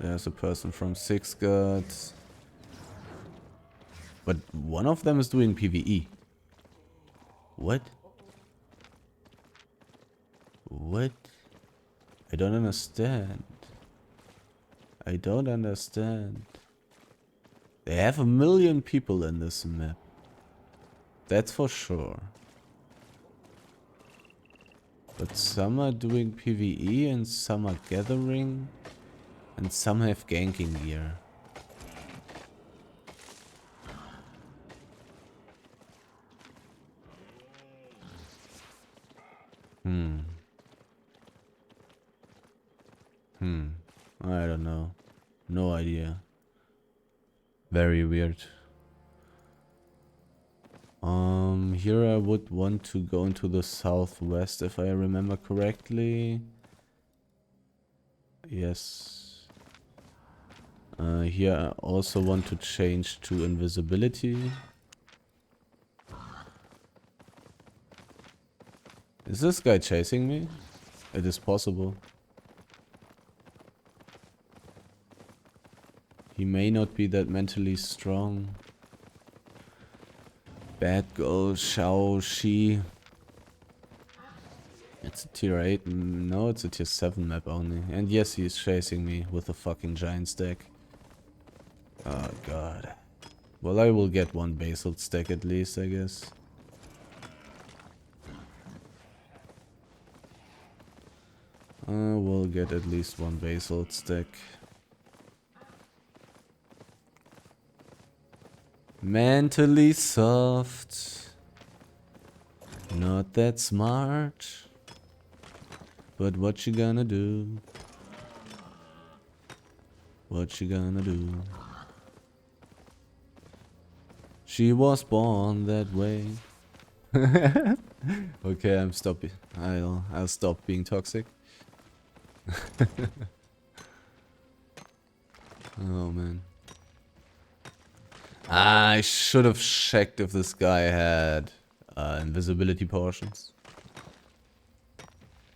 There's a person from Six God. But one of them is doing PvE. What? What? I don't understand. I don't understand. They have 1,000,000 people in this map. That's for sure. But some are doing PvE and some are gathering. And some have ganking gear. I don't know. No idea. Very weird. Here I would want to go into the southwest if I remember correctly. Yes. Here I also want to change to invisibility. Is this guy chasing me? It is possible. He may not be that mentally strong. Bad girl, Xiao Shi. It's a tier 8. No, it's a tier 7 map only. And yes, he is chasing me with a fucking giant stack. Oh god. Well, I will get one basalt stack at least, I guess. I will get at least one basalt stack. Mentally soft. Not that smart. But what you gonna do? What you gonna do? She was born that way. Okay, I'm stopping. I'll stop being toxic. Oh man. I should have checked if this guy had invisibility potions.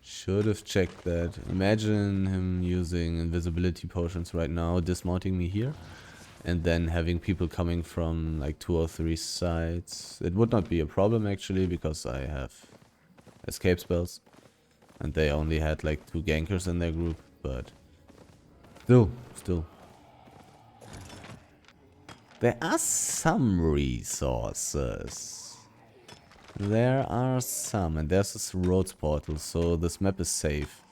Should have checked that. Imagine him using invisibility potions right now, dismounting me here, and then having people coming from like 2 or 3 sides. It would not be a problem actually, because I have escape spells, and they only had like 2 gankers in their group, but still. There are some resources. There are some, and there's this roads portal, so this map is safe.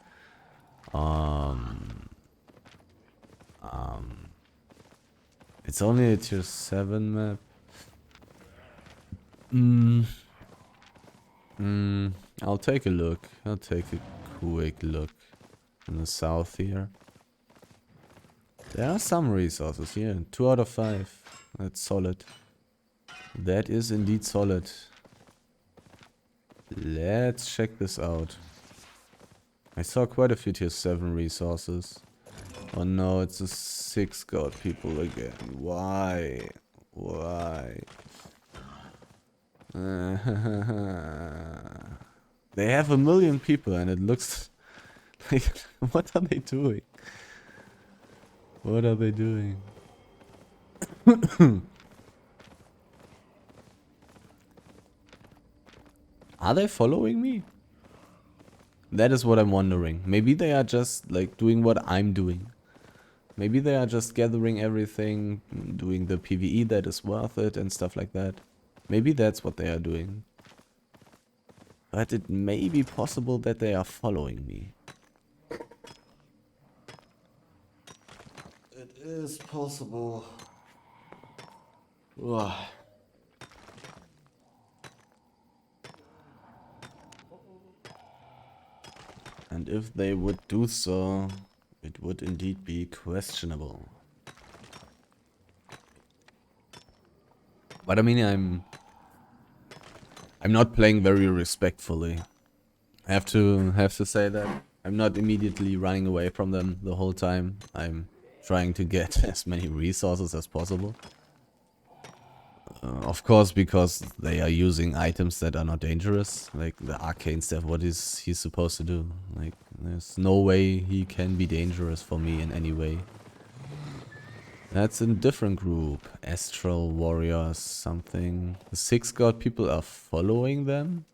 It's only a tier 7 map. I'll take a look. I'll take a quick look in the south here. There are some resources here. 2 out of 5. That's solid. That is indeed solid. Let's check this out. I saw quite a few tier 7 resources. Oh no, it's the 6 god people again. Why? Why? They have 1,000,000 people and it looks like... What are they doing? What are they doing? Are they following me? That is what I'm wondering. Maybe they are just like doing what I'm doing. Maybe they are just gathering everything, doing the PvE that is worth it and stuff like that. Maybe that's what they are doing. But it may be possible that they are following me. It is possible. Ugh. And if they would do so, it would indeed be questionable. But I mean, I'm not playing very respectfully. I have to say that I'm not immediately running away from them the whole time. I'm trying to get as many resources as possible. Of course, because they are using items that are not dangerous, like the arcane stuff. What is he supposed to do? Like, there's no way he can be dangerous for me in any way. That's a different group. Astral warriors, something. The 6 god people are following them?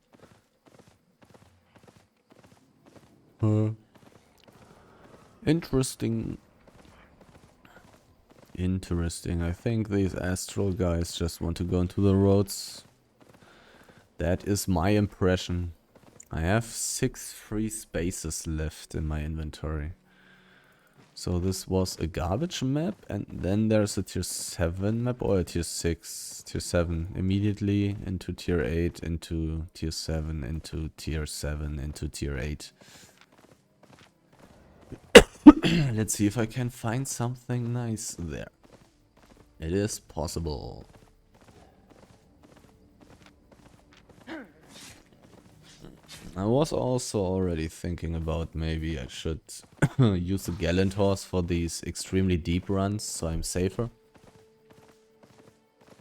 Interesting. Interesting. I think these astral guys just want to go into the roads. That is my impression. I have 6 free spaces left in my inventory. So this was a garbage map, and then there's a tier 7 map, or a tier 6, tier 7, immediately into tier 8, into tier 7, into tier 7, into tier 8. Let's see if I can find something nice there. It is possible. I was also already thinking about maybe I should use the Gallant Horse for these extremely deep runs, so I'm safer.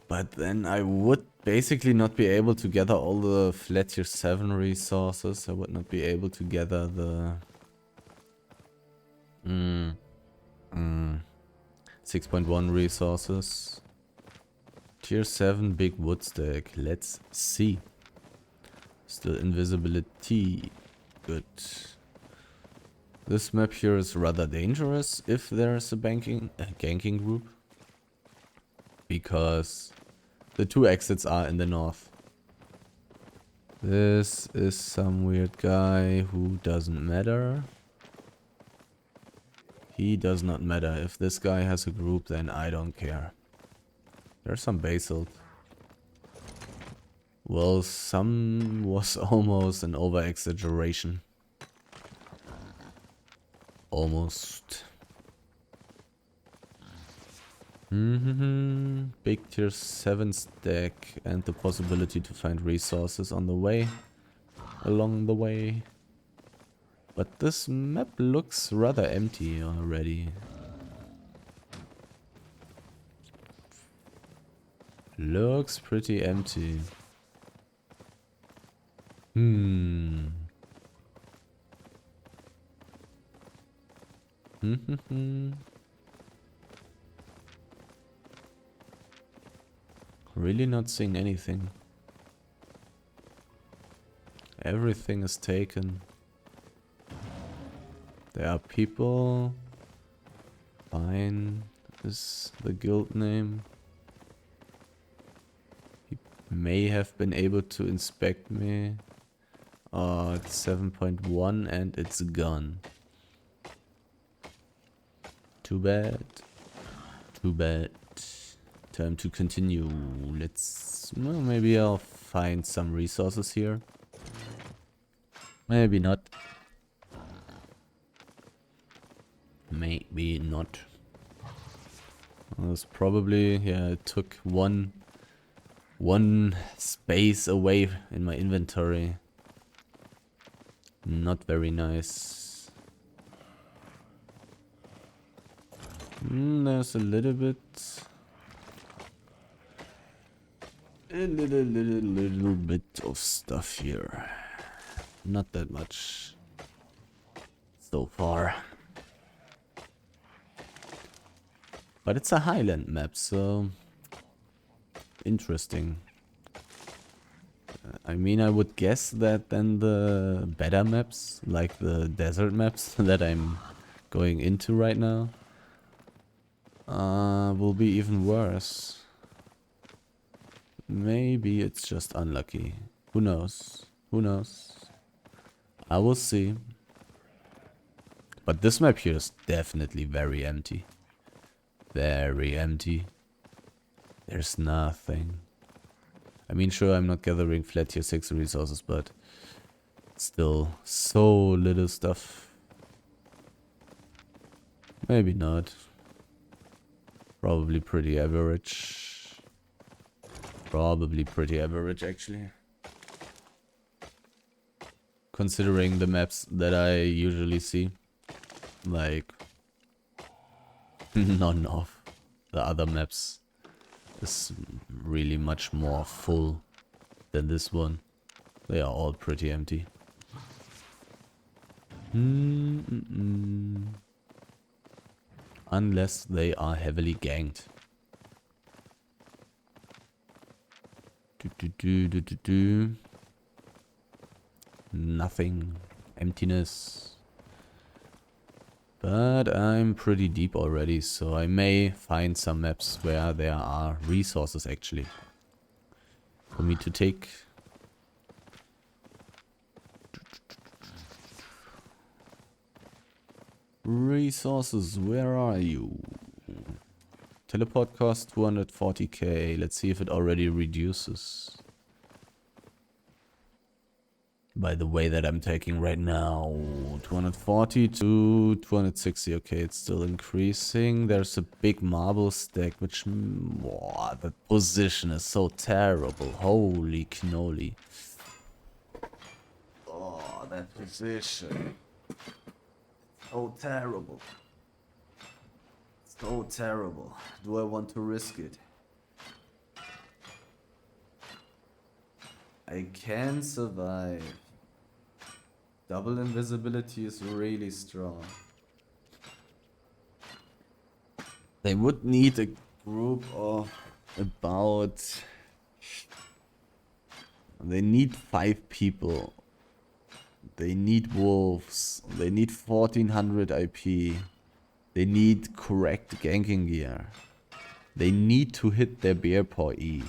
But then I would basically not be able to gather all the flat tier 7 resources. I would not be able to gather the 6.1 resources. Tier 7 big wood stack. Let's see. Still invisibility. Good. This map here is rather dangerous if there's a ganking group. Because the 2 exits are in the north. This is some weird guy who doesn't matter. He does not matter. If this guy has a group, then I don't care. There's some basalt. Well, some was almost an over-exaggeration. Almost. Big tier 7 stack and the possibility to find resources on the way. Along the way. But this map looks rather empty already. Looks pretty empty. Really not seeing anything. Everything is taken. There are people. Fine. Is the guild name. He may have been able to inspect me. Oh, it's 7.1 and it's gone. Too bad. Too bad. Time to continue. Well, maybe I'll find some resources here. Maybe not. Maybe not. It's probably, yeah, it took one space away in my inventory. Not very nice. There's a little bit. A little bit of stuff here. Not that much so far. But it's a highland map, so interesting. I mean, I would guess that then the better maps, like the desert maps that I'm going into right now, will be even worse. Maybe it's just unlucky. Who knows? Who knows? I will see. But this map here is definitely very empty. Very empty. There's nothing. I mean, sure, I'm not gathering flat tier 6 resources, but still, so little stuff. Maybe not. Probably pretty average. Probably pretty average, actually. Considering the maps that I usually see. Like, none of the other maps is really much more full than this one. They are all pretty empty. Unless they are heavily ganked. Nothing. Emptiness. But I'm pretty deep already, so I may find some maps where there are resources actually for me to take. Resources, where are you? Teleport cost 240k. Let's see if it already reduces. By the way that I'm taking right now, 240 to 260. Okay, it's still increasing. There's a big marble stack, which... Oh, the position is so terrible. Holy cannoli. Oh, that position. So terrible. So terrible. Do I want to risk it? I can survive. Double invisibility is really strong. They would need a group of about... They need 5 people. They need wolves. They need 1400 IP. They need correct ganking gear. They need to hit their bear paw E.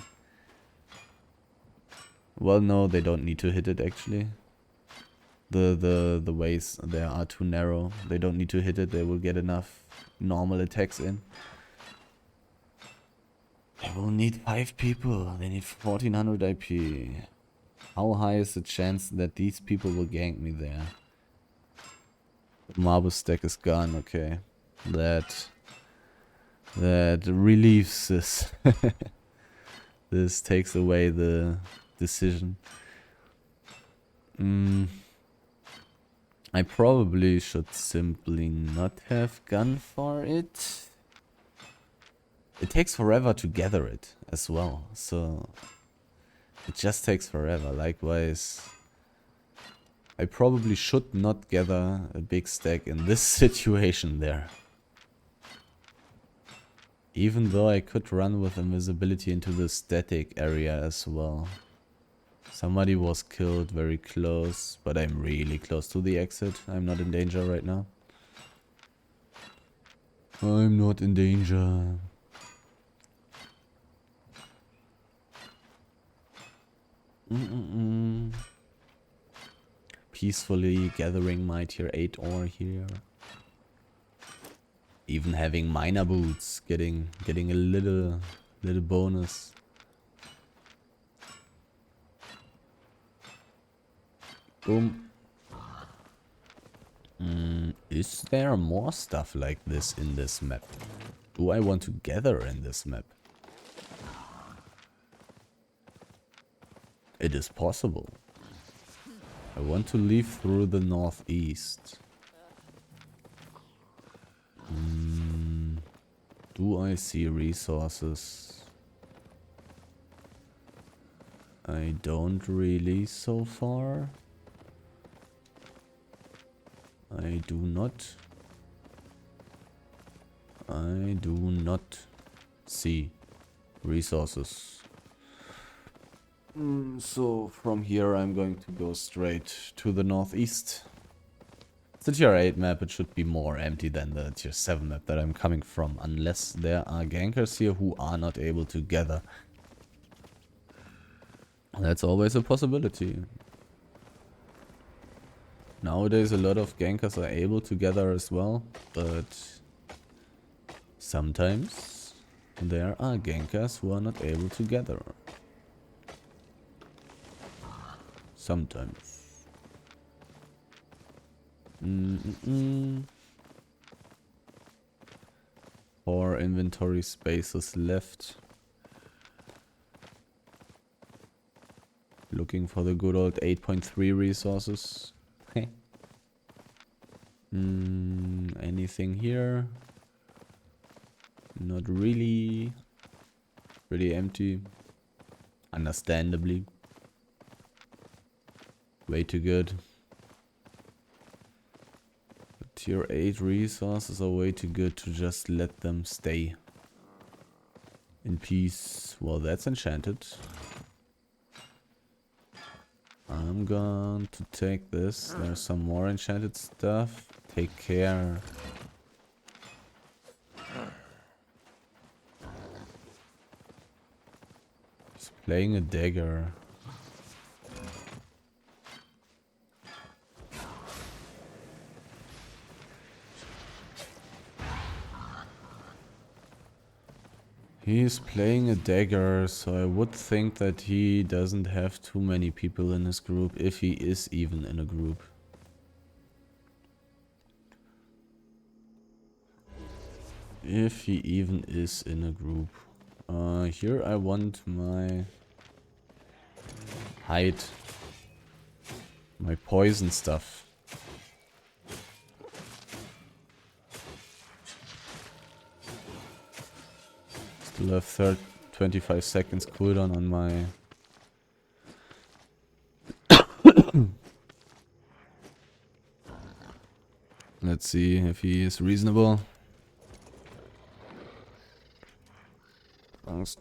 Well, no, they don't need to hit it actually. The ways there are too narrow. They don't need to hit it. They will get enough normal attacks in. They will need 5 people. They need 1400 IP. How high is the chance that these people will gank me there? The marble stack is gone. Okay, that relieves this. This takes away the decision. I probably should simply not have gone for it. It takes forever to gather it as well, so it just takes forever. Likewise, I probably should not gather a big stack in this situation there. Even though I could run with invisibility into the static area as well. Somebody was killed very close, but I'm really close to the exit. I'm not in danger right now. I'm not in danger. Peacefully gathering my tier 8 ore here. Even having miner boots, getting a little bonus. Boom. Is there more stuff like this in this map? Do I want to gather in this map? It is possible. I want to leave through the northeast. Do I see resources? I don't really so far. I do not see resources. So from here I'm going to go straight to the northeast. It's a tier 8 map, it should be more empty than the tier 7 map that I'm coming from, unless there are gankers here who are not able to gather. That's always a possibility. Nowadays a lot of gankers are able to gather as well, but sometimes there are gankers who are not able to gather. Sometimes. Four inventory spaces left. Looking for the good old 8.3 resources. Anything here? Not really. Pretty empty. Understandably. Way too good. But tier 8 resources are way too good to just let them stay in peace. Well, that's enchanted. I'm going to take this. There's some more enchanted stuff. Take care. He's playing a dagger. He's playing a dagger, so I would think that he doesn't have too many people in his group, if he is even in a group. If he even is in a group. Here I want my hide. My poison stuff. Still have 25 seconds cooldown on my... Let's see if he is reasonable. Thanks.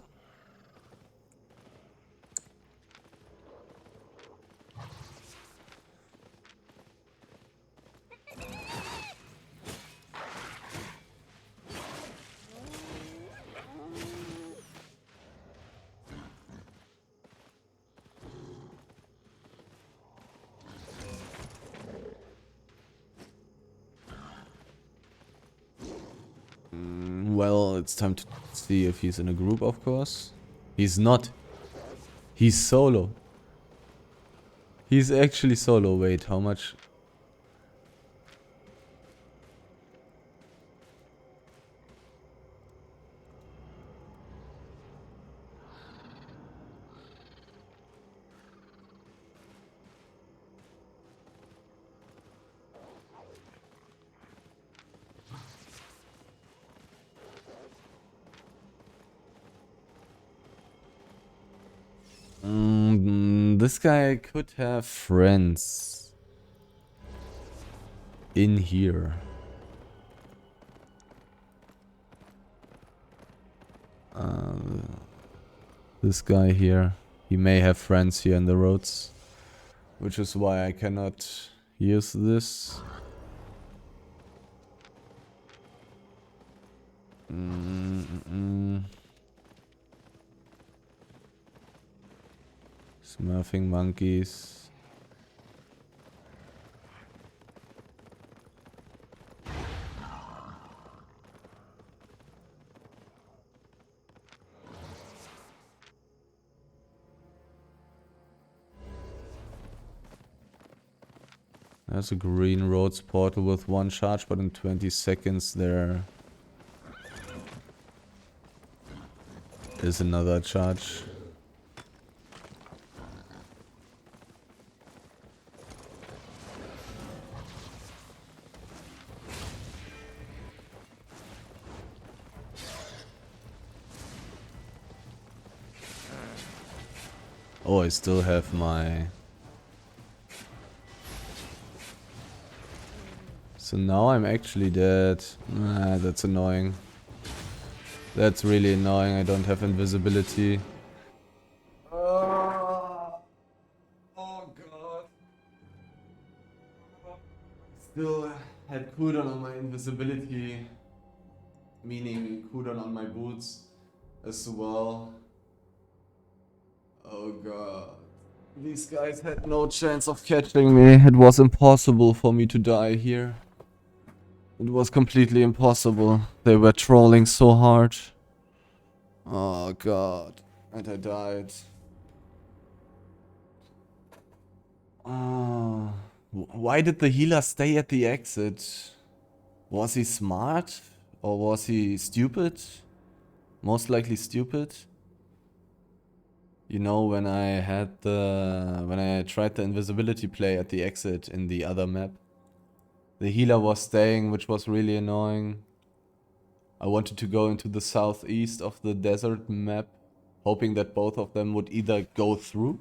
Well, it's time to see if he's in a group, of course. He's not. He's solo. He's actually solo. Wait, how much? This guy could have friends in here. This guy here, he may have friends here in the roads, which is why I cannot use this. Smurfing monkeys. There's a green roads portal with 1 charge, but in 20 seconds there is another charge. Oh, I still have my... So now I'm actually dead. Ah, that's annoying. That's really annoying. I don't have invisibility. Oh god. Still had cooldown on my invisibility. Meaning cooldown on my boots as well. Oh god. These guys had no chance of catching me. It was impossible for me to die here. It was completely impossible. They were trolling so hard. Oh god. And I died. Why did the healer stay at the exit? Was he smart? Or was he stupid? Most likely stupid. You know, when I tried the invisibility play at the exit in the other map, the healer was staying, which was really annoying. I wanted to go into the southeast of the desert map, hoping that both of them would either go through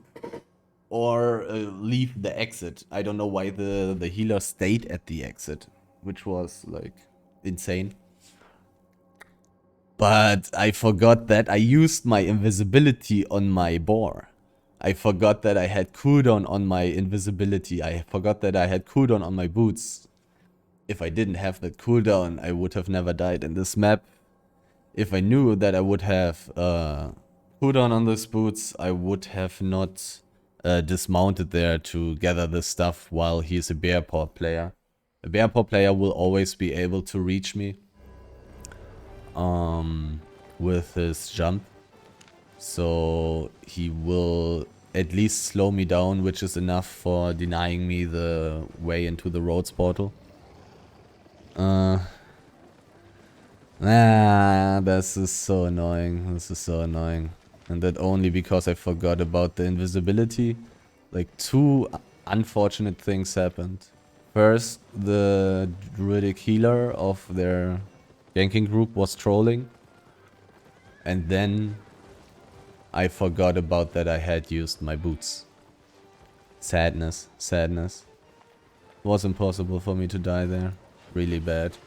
or leave the exit. I don't know why the healer stayed at the exit, which was like insane. But I forgot that I used my invisibility on my boar. I forgot that I had cooldown on my invisibility. I forgot that I had cooldown on my boots. If I didn't have that cooldown, I would have never died in this map. If I knew that I would have cooldown on those boots, I would have not dismounted there to gather the stuff while he's a bear paw player. A bear paw player will always be able to reach me with his jump. So he will at least slow me down, which is enough for denying me the way into the roads portal. This is so annoying. This is so annoying. And that only because I forgot about the invisibility. Like, two unfortunate things happened. First, the druidic healer of their ganking group was trolling. And then I forgot about that I had used my boots. Sadness, sadness. It was impossible for me to die there. Really bad.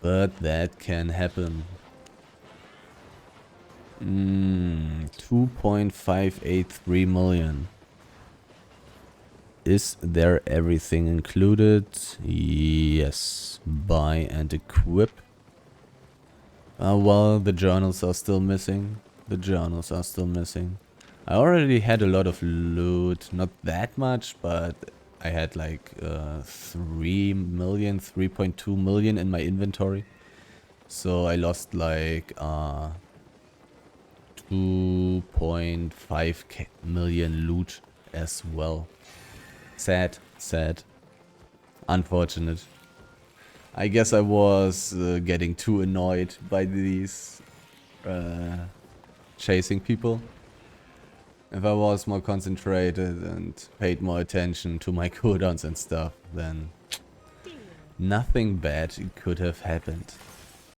But that can happen. 2.583 million. Is there everything included? Yes. Buy and equip. Well, the journals are still missing. The journals are still missing. I already had a lot of loot. Not that much, but I had like 3 million, 3.2 million in my inventory. So I lost like 2.5 million loot as well. Sad, sad. Unfortunate. I guess I was getting too annoyed by these chasing people. If I was more concentrated and paid more attention to my cooldowns and stuff, then nothing bad could have happened.